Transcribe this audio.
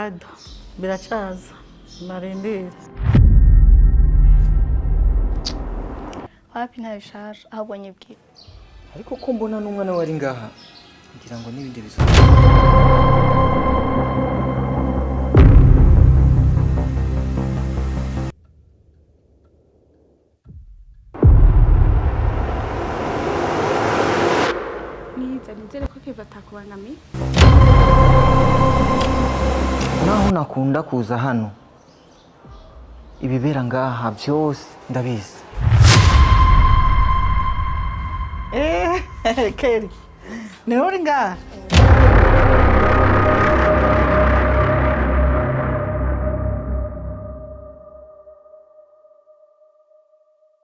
bado biracaza marindire wapi ntabishaje ahubwo nyibwira ariko ko mbona n'umwana wari ngaha ngira ngo n'ibindi bizo nizere ko Kevin atakubangamiye naho nakunda kuza hano ibibera ngaha byose ndabizi. Keri, ni uri ngaha?